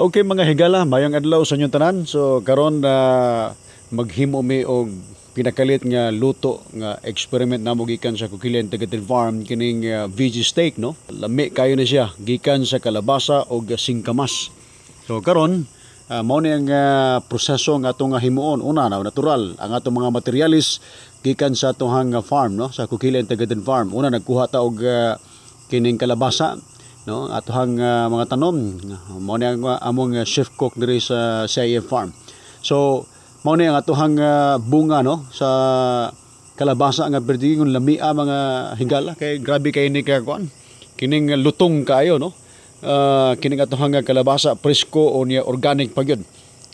Okay mga higala, mayang adlaw sa inyong tanan. So karon na maghimo mi og pinakalit nga luto nga experiment namo gikan sa Coquilin Tagatin Farm kining veggie steak no. Lami kayo na siya gikan sa kalabasa og singkamas. So karon mao ni ang proseso nga atong himuon. Una na natural ang atong mga materialis gikan sa atong farm no, sa Coquilin Tagatin Farm. Una nagkuha ta og kining kalabasa no, atohang mga tanom mao ni ang among chef cook diri sa CIF Farm. So mao ni ang atohang bunga no sa kalabasa nga perdigon lamia mga higala kay grabe kay ni kuan kining lutong kayo no. Kining atohang kalabasa presko o niya organic pa gyud.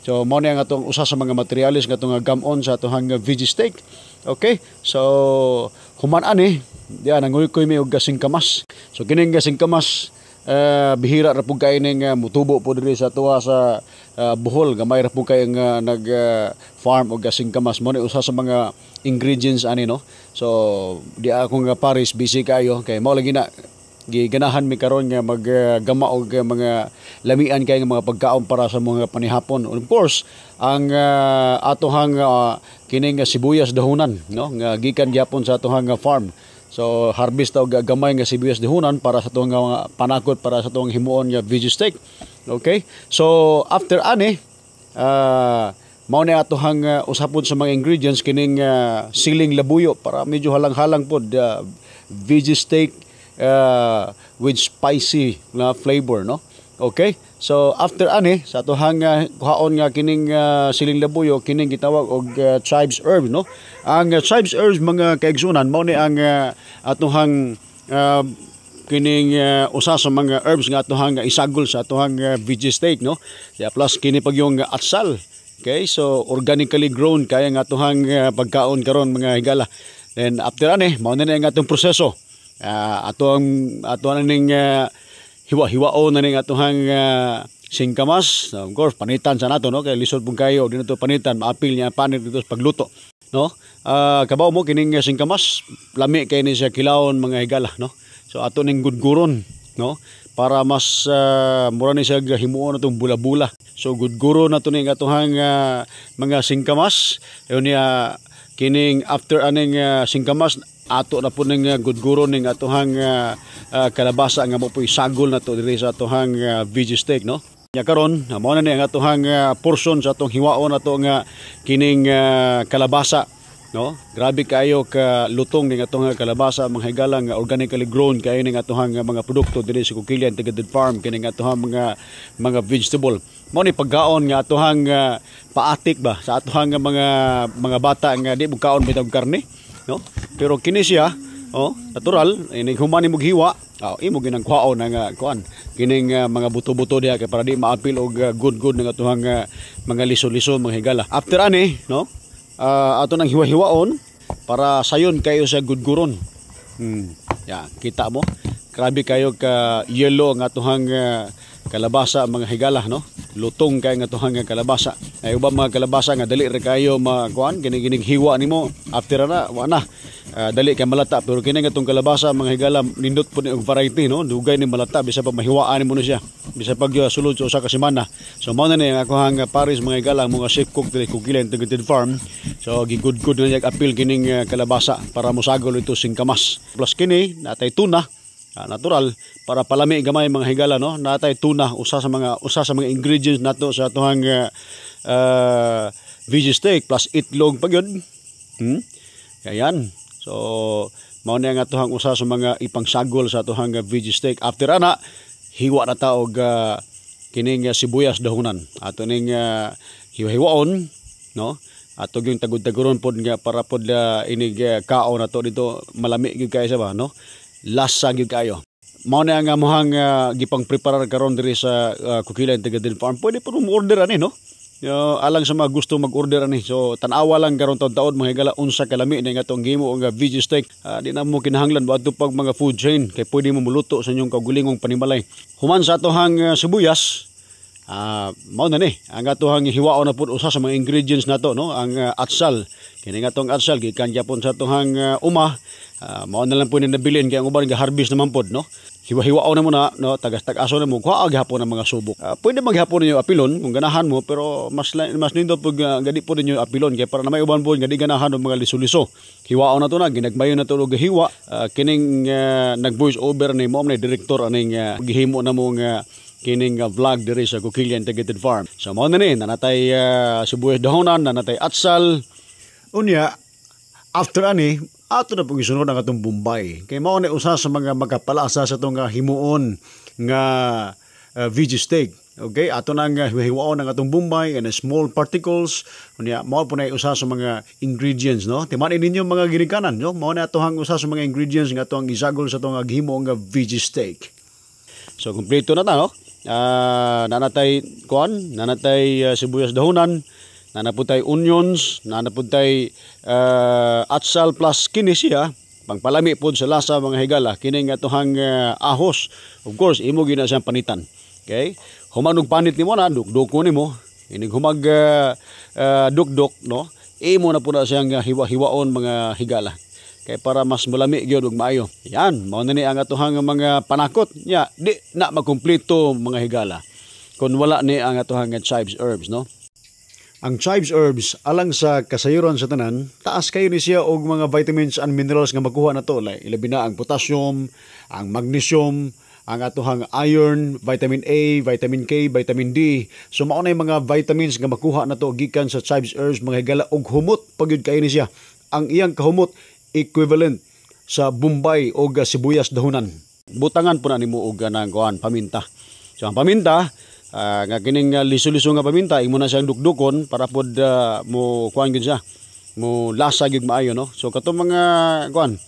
So mao ni ang atong usa sa mga materialis nga atong gamon sa atohang veggie steak. Okay, so human ani diyan nanguy-kuy mi og singkamas. So kining singkamas bihira ra pud kay ning mutubo po diri sa tuwa sa Bohol. Gamay ra pud kay nga nag farm og singkamas. Mo ni usa sa mga ingredients ani no. So di ako nga Paris busy kayo kay mao lagi na giganahan mi karon nga maggama og mga lamian kay nga mga pagkaon para sa mga panihapon. Of course ang atohang kining sibuyas dahonan no nga gikan gyapon sa atohang farm. So harvest og gamay nga sibuyas dahonan para sa tuwang panakot para sa tuwang himuon nga veggie steak. Okay? So after ani mao ni atohang usapon sa mga ingredients kining siling labuyo para medyo halang-halang pod veggie steak with spicy na flavor no. Okay? So after ani sa atohang kuhaon nga kining siling labuyo kining gitawag og chives herbs no. Ang chives herbs mga kaigsunan mao ni ang atohang kining usa sa mga herbs nga atohang isagol sa atohang veggie steak no. Yeah, plus kini pag yung atsal. Okay? So organically grown kaya nga atohang pagkaon karon mga higala. Then after ani mao na ang atong proseso. Ato ning hiwa-hiwao na ning atohang singkamas. Of course panitan sa nato no kay lisod pud kayo di nato panitan maapil niya panit dito sa pagluto no. Kabaw mo kining singkamas lami kay ni siya kilawon mga higala no. So ato ning gudguron no para mas mura ni siya himuon atong bula-bula. So gudguron nato ning atohang mga singkamas. Yon niya kining after aning singkamas ato na po ning gudguron ning atohang kalabasa nga mo po isagol na to diri sa atohang veggie steak no. Nya karon mao na ni ang atohang portion sa atong hiwaon nato nga kining kalabasa no. Grabe kayo ka lutong ning atong kalabasa mga higala nga organically grown kayo ning atohang mga produkto diri sa Coquilin Tagatin Farm kining atohang mga vegetable. Mao ni pagkaon nga atohang paatik ba sa atohang mga bata nga di mo kaon bitag karne no. Pero kini siya natural ining human ni maghiwa imo ginang kwaon nga kuan kining mga buto-buto diha kay para di maapil og good nga atohang mga liso-liso mga higala. After ani no ato nang hiwa-hiwaon para sayon kayo sa gudguron. Kita mo grabe kayo ka yellow nga atohang kalabasa mga higala no. Lutong kay nga atohang kalabasa. Ay ubang mga kalabasa nga dali ra kayo makuan kining hiwa nimo after na wa na dali kay malata pero kini nga tong kalabasa mga higala nindot po ni og variety no. Dugay ni malata bisa pa mahiwaan nimo na siya bisa pag sulod sa usa ka semana. So mao na ni ako hang Paris mga higala mga chef cook diri Coquilin Tagatin Farm. So gigud-gud na niya apil kining kalabasa para mosagol ito singkamas. Plus kini natay tuna natural para palami gamay mga higala no. Natay tuna usa sa mga ingredients nato sa atohang veggie steak plus itlog pa gyud. Ayan. So mao ni ang atohang usa sa mga ipangsagol sa atohang veggie steak. After ana hiwa na ta og kining sibuyas dahonan. Ato ning hiwa-hiwaon no. Ato yung tagud-taguron pod nga para pod inig kaon nato dito malami gyud kay sa ba no. Lasa gyud kayo. Mao na nga mohang gipang preparar karon diri sa Coquilin Tagatin Farm. Pwede po mo order ani no. Alang sa mga gusto mag-order ani. So tan-awa lang karon taud-taud mga higala unsa kalami ning atong gimo nga veggie steak. Di na mo kinahanglan ba pag mga food chain kay pwede mo muluto sa inyong kaugulingong panimalay. Human sa atohang sibuyas mao na ni ang atohang hiwaon na pud usa sa mga ingredients nato no ang atsal. Kini nga tong atsal gikan gyapon sa atohang mao na lang po ni nabilin kay ang uban nga harvest naman pod no. hiwa-hiwao na mo na, no, tagas-tagaso na mo, kuha gihapon ang mga subok. Pwede maghapon ninyo apilon kung ganahan mo, pero mas nindot pag gadi po ninyo apilon, kaya para na may uban po, gadi ganahan ng mga liso-liso. Hiwao na to na, ginagmayo na to og hiwa, kining nag-voice over ni mo, na direktor, aning gihimo na mo nga kining vlog diri sa Coquilla Integrated Farm. So mao na ni, nanatay sibuyas dahonan, nanatay atsal. Unya, after ani, ato na pong isunod ang atong Bombay. Kaya mao na usa sa mga magkapalasa sa itong himuon nga veggie steak. Okay, ato nang hiwaon ang atong Bombay and small particles. Unya, mao po na usa sa mga ingredients, no? Timanin ninyo mga ginikanan, no? Mao na atohang usa sa mga ingredients nga atong isagol sa itong himuon nga veggie steak. So, kompleto na ta, no? Nanatay sibuyas dahonan, nanaputay onions, nanaputay atsal plus kini siya pangpalami pod sa lasa mga higala, kini nga tuhang ahos. Of course imo gina siyang panitan. Okay, humanog panit nimo na dukduk nimo, inig humag dukduk, no, imo na pud siyang hiwa-hiwaon mga higala, kay para mas malami gyud ug maayo. Yan mao na ni ang atuhang mga panakot nya, di na makumpleto mga higala kun wala ni ang atuhang chives herbs, no. Ang chives herbs alang sa kasayuran sa tanan, taas kayo ni siya og mga vitamins and minerals nga makuha na to, ilabi na ang potassium, ang magnesium, ang atuhang iron, vitamin A, vitamin K, vitamin D. So mao na mga vitamins nga makuha na to gikan sa chives herbs mga higala, og humot pagyud kayo ni siya. Ang iyang kahumot equivalent sa Bombay o sibuyas dahonan. Butangan po na nimo og ganang kuan paminta. So ang paminta nga kining liso-liso nga paminta, imo na siyang dukdukon para pod mo kuan gyud siya, mo lasa gyud maayo, no. So katong mga kuan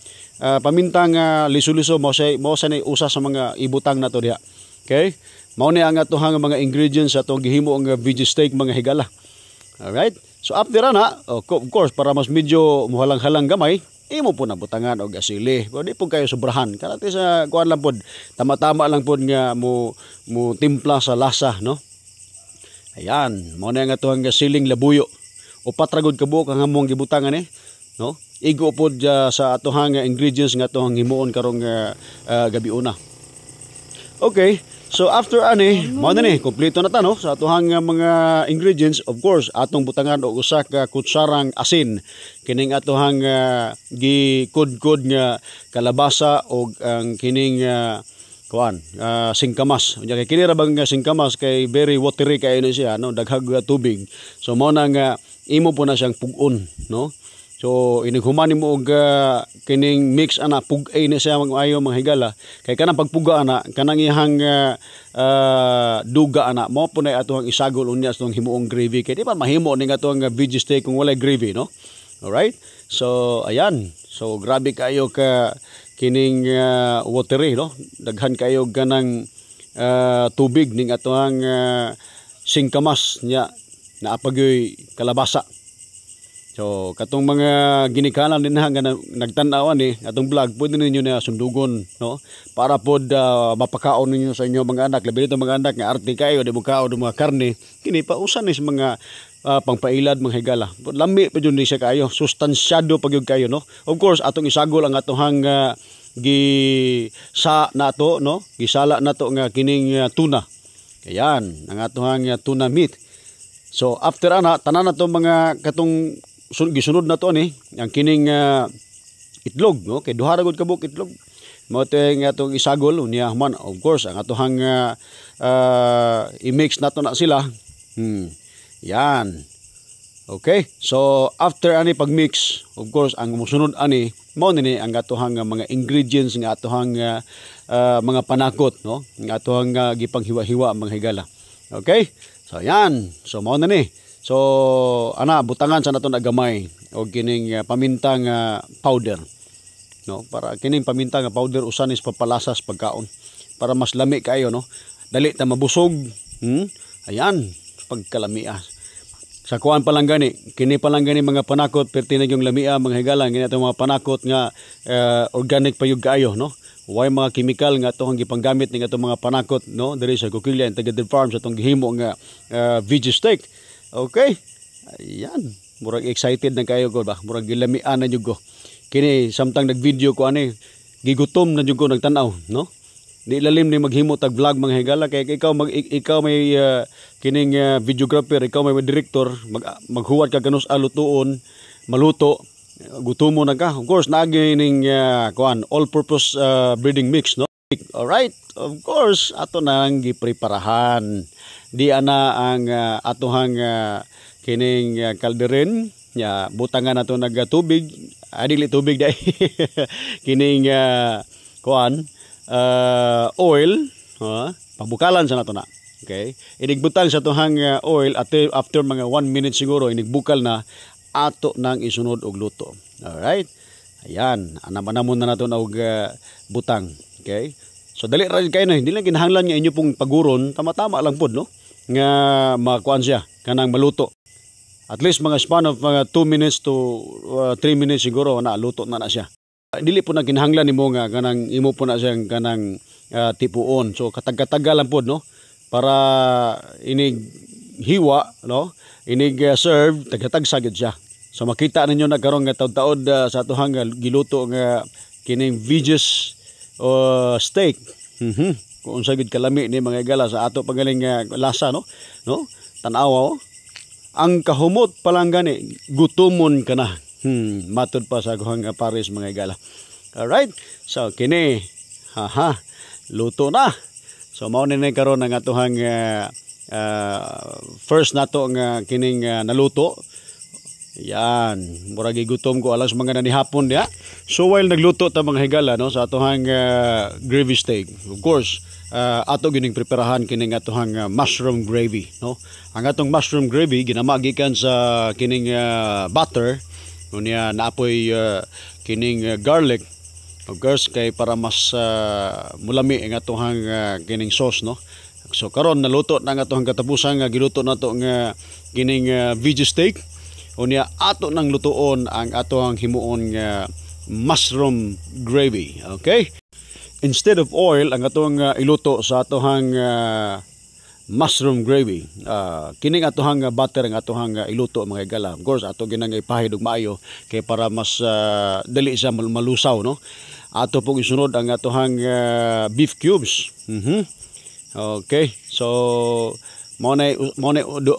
paminta nga liso-liso mo sa ni usa sa mga ibutang nato diha. Okay, mao ni ang atohang mga ingredients sa atong gihimo ang veggie steak mga higala. Alright, so after na, of course, para mas medyo muhalang-halang gamay, imo po na butangan og asili. Pero di po kayo sobrahan. Kanati sa kuan lang pod, tama-tama lang pod nga mo timpla sa lasa, no. Ayan, mao na nga atuhang siling labuyo. Upat ra gud kabuok ang among gibutangan no. Igo pod sa atuhang ingredients nga atuhang himuon karong gabi una. Okay, so after ani, mao na ni kompleto na ta, no, sa atuhang mga ingredients. Of course, atong butangan og usa ka kutsarang asin kining atuhang gikudkod nga kalabasa og ang kining kuan singkamas. Unya kay kini ra bang singkamas kay very watery kay ni siya, no, daghag tubig. So mao na nga imo po na siyang pug-on, no. So inighuman nimo og kining mix ana, pug-ay na siya maayo mga higala, kay kanang pagpuga ana kanang ihang duga ana mo po na atuhang isagol unya sa himuong gravy, kay di pa mahimo ning atuhang veggie steak kung walay gravy, no. Alright, so ayan, so grabe kayo ka kining watery, no, daghan kayo ganang tubig ning atuhang singkamas nya naapagyoy kalabasa. So katong mga ginikanan din nga nagtan-aw ni atong vlog, pwede ninyo na sundugon, no, para pod mapakaon ninyo sa inyo mga anak. Labi dito mga anak nga arte kayo di mo kaon mga karne, kini pa usan ni sa mga pangpailad mga higala. Lami pa jud ni siya kayo, sustansyado pa gyud kayo, no. Of course atong isagol ang atohang gisa nato, no, gisala nato nga kining tuna. Ayan ang atohang tuna meat. So after ana tanan nato mga katong gisunod na to ni ang kining itlog, no, kay duha ra gud kabuk itlog mo teng atong isagol unya man. Of course ang atohang i-mix nato na sila. Yan. Okay, so after ani pag-mix, of course ang musunod ani mao ni ang atohang mga ingredients nga atohang mga panakot, no, nga atohang gipanghiwa-hiwa mga higala. Okay, so yan, so mao na ni. So ana butangan sa naton agamay og kining paminta nga powder, no, para kining paminta nga powder usan is papalasas pagkaon para mas lami kayo, no, dali ta mabusog. Ayan, pagkalamia sa kuan pa lang gani, kini pa lang gani mga panakot pertinag yung lamia mga higala, gani atong mga panakot nga organic pa yung kayo, no, way mga chemical nga atong gipanggamit ning atong mga panakot, no, diri sa Coquilla Integrated Farm sa atong gihimo nga veggie steak. Okay, ayan, murag excited na kayo ko ba, murag gilamian na jud ko kini samtang nagvideo ko ani, gigutom na jud ko nagtan-aw, no, Di lalim ni maghimo tag vlog mga higala kay ikaw may kining videographer, ikaw may director, maghuwat ka kanus alutuon, maluto, gutumo na ka. Of course, naagi ning all-purpose breeding mix, no? Alright, of course, ato nang gipreparahan. Di ana ang atohang kining kalderin, butangan nato tubig, adili tubig dai. Kining oil, pagbukalan sa nato na. Okay? Inigbutang sa atohang oil after mga 1 minute siguro inigbukal na ato nang isunod og luto. Alright? Ayan, anamanamon na nato na og butang. Okay? So dali ra kayo no, hindi lang kinahanglan nga inyo pong paguron, tama-tama lang pod no nga makuan siya kanang maluto. At least mga span of mga 2 minutes to 3 minutes siguro na luto na siya. Dili po na kinahanglan nimo nga kanang imo po na siyang kanang tipuon. So katag-katagal lang pod no para inig hiwa no, inig serve tagatag-sagid siya. So makita ninyo na karon nga taud-taud sa atohang giluto nga kining veggies steak. Kung sagid kalami ni mga igala sa ato pagaling lasa no. Tan-awa ang kahumot palang gani gutumon ka na. Matod pa sa kuhang Paris mga igala. Alright. So kini luto na. So mao ni karon ang atohang first nato nga kining naluto. Yan, murag gigutom ko alas mga nanihapon diha. So while nagluto ta mga higala no sa atohang gravy steak. Of course, ato gining preparahan kining atohang mushroom gravy no. Ang atong mushroom gravy ginamagikan sa kining butter unya naapoy kining garlic. Of course kay para mas mulami ang atohang kining sauce no. So karon naluto na ang atohang katapusan nga giluto nato nga kining veggie steak. Unya ato nang lutuon ang atong himuon nga mushroom gravy. Okay? Instead of oil, ang atong iluto sa atohang mushroom gravy. Kining atohang butter ang atohang iluto mga igala. Of course, ato ginang ipahid og maayo kay para mas dali siya malusaw no. Ato pong isunod ang atohang beef cubes. Okay. So mo na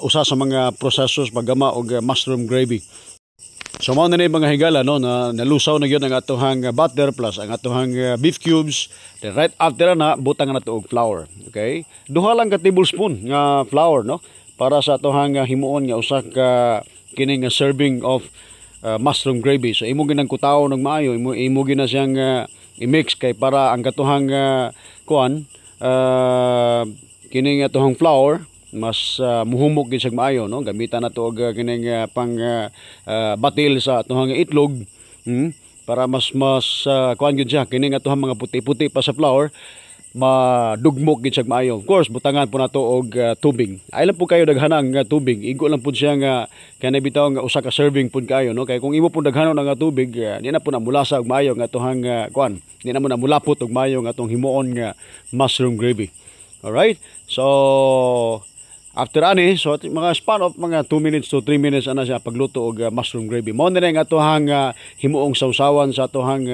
usa sa mga prosesos paggama og mushroom gravy. So mao na mga higala no na nalusaw na gyud ang atohang butter plus ang atohang beef cubes. Then right after na butang na to og flour. Okay? Duha lang ka tablespoon nga flour no para sa atohang himuon nga usa ka kining serving of mushroom gravy. So imo ginang kutaw ng maayo, imo gina siyang i-mix kay para ang katuhang kining atohang flour mas muhumok gid siya maayo no, gamitan nato og kining pang batil sa atohang itlog para mas kuan gyud siya kining atohang mga puti-puti pa sa flour madugmok gid siya maayo. Of course butangan po nato og tubig. Ay lang po kayo daghanang tubig, igo lang po siya nga kanay bitaw nga usa ka serving pud kayo no, kay kung imo po daghanon nga tubig di na po na mulasa og maayo nga atohang kuan, di na mo na mulapot og maayo nga atong himuon nga mushroom gravy. Alright, so after ani, so mga span of mga 2 minutes to 3 minutes ana siya pagluto og mushroom gravy. Mao na nga atohang himuong sawsawan sa atohang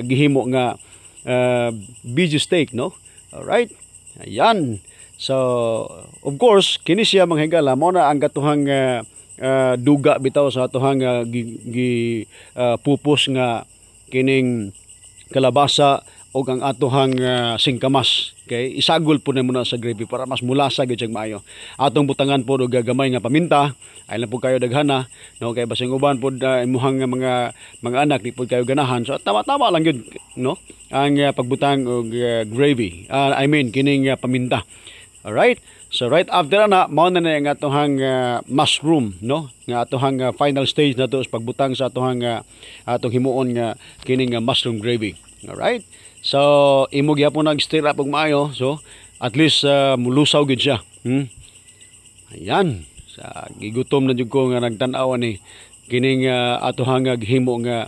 gihimo nga veggie steak no. Alright. Ayan. So of course kini siya mga higala mao na ang katuhang duga bitaw sa atohang pupos nga kining kalabasa o ang atohang singkamas. Okay, isagol po na muna sa gravy para mas mulasa gyud siya maayo. Atong butangan po og gagamay nga paminta, ay lang po kayo daghana, no, kay basing uban po imuhang mga anak di po kayo ganahan. So tama-tama lang gyud no ang pagbutang og gravy. I mean kining paminta. Alright? So right after na mao na ang atohang mushroom no, nga atohang final stage na to is pagbutang sa atohang atong himuon nga kining mushroom gravy. Alright? So imo gyapon nag-stir up og maayo, so at least mulusaw gid siya. Ayan, sa gigutom na jud ko nga nagtan-aw ni kining atohang himo nga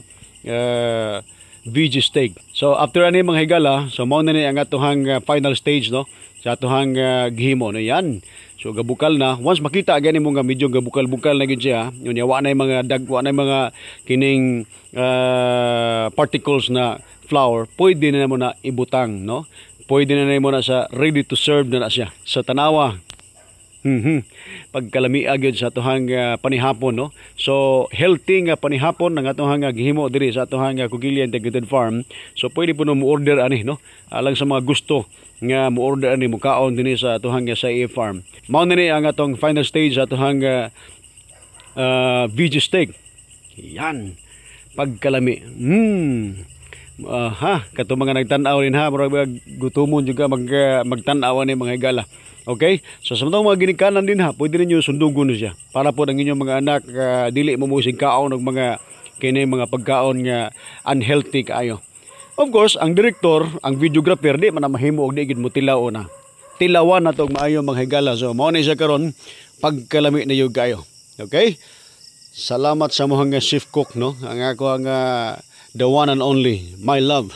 veggie steak. So after ani mga higala, so mao na ni ang atohang final stage no sa atohang gihimo no yan. So gabukal na, once makita gani mo nga medyo gabukal-bukal na gyud siya, unya wa na mga dagwa na mga kining particles na flour, pwede na mo na ibutang, no? Pwede na mo na sa ready to serve na siya sa tanawa. Pagkalamiag yun sa atuhang panihapon, no? So healthy nga panihapon ang atuhang gihimo diri sa atuhang Cogilla Integrated Farm. So pwede po no mo order ani, no? Alang sa mga gusto nga mo order ani mo kaon dinhi sa atuhang sa EA Farm. Mao na ni ang atong final stage sa atuhang VG steak. Yan. Pagkalami. Kato mga nagtan-aw rin ha, murag gutumon juga magtan-aw ni mga higala. Okay? So sa mga ginikanan din ha, pwede ninyo sundugon siya para po ang inyong mga anak dili mo musig kaon og mga kini mga pagkaon nga unhealthy kaayo. Of course, ang director, ang videographer di man mahimo og di gid mo tilaw na. Tilawan na to og maayo mga higala. So mao ni siya karon pagkalami na yug kayo. Okay? Salamat sa mohang chef cook, no? Ang ako ang the one and only, my love.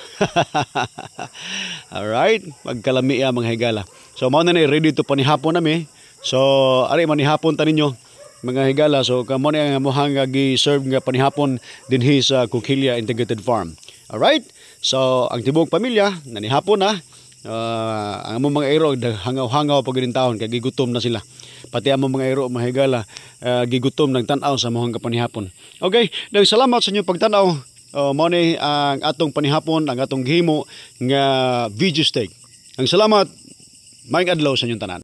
Alright, magkalami mga higala. So mao na ni ready to panihapon nami. So ari manihapon ta ninyo mga higala. So kamo ni ang mohang gi-serve nga panihapon dinhi sa Cogilla Integrated Farm. Alright? So ang tibuok pamilya nanihapon na. Ang among mga iro hangaw-hangaw pag taon kay gigutom na sila. Pati among mga iro mga higala gigutom ng tan-aw sa mohang kapanihapon. Okay, nang salamat sa inyong pagtan-aw. Mao ni ang atong panihapon, ang atong gihimo nga VG steak. Ang salamat, maayong adlaw sa inyong tanan.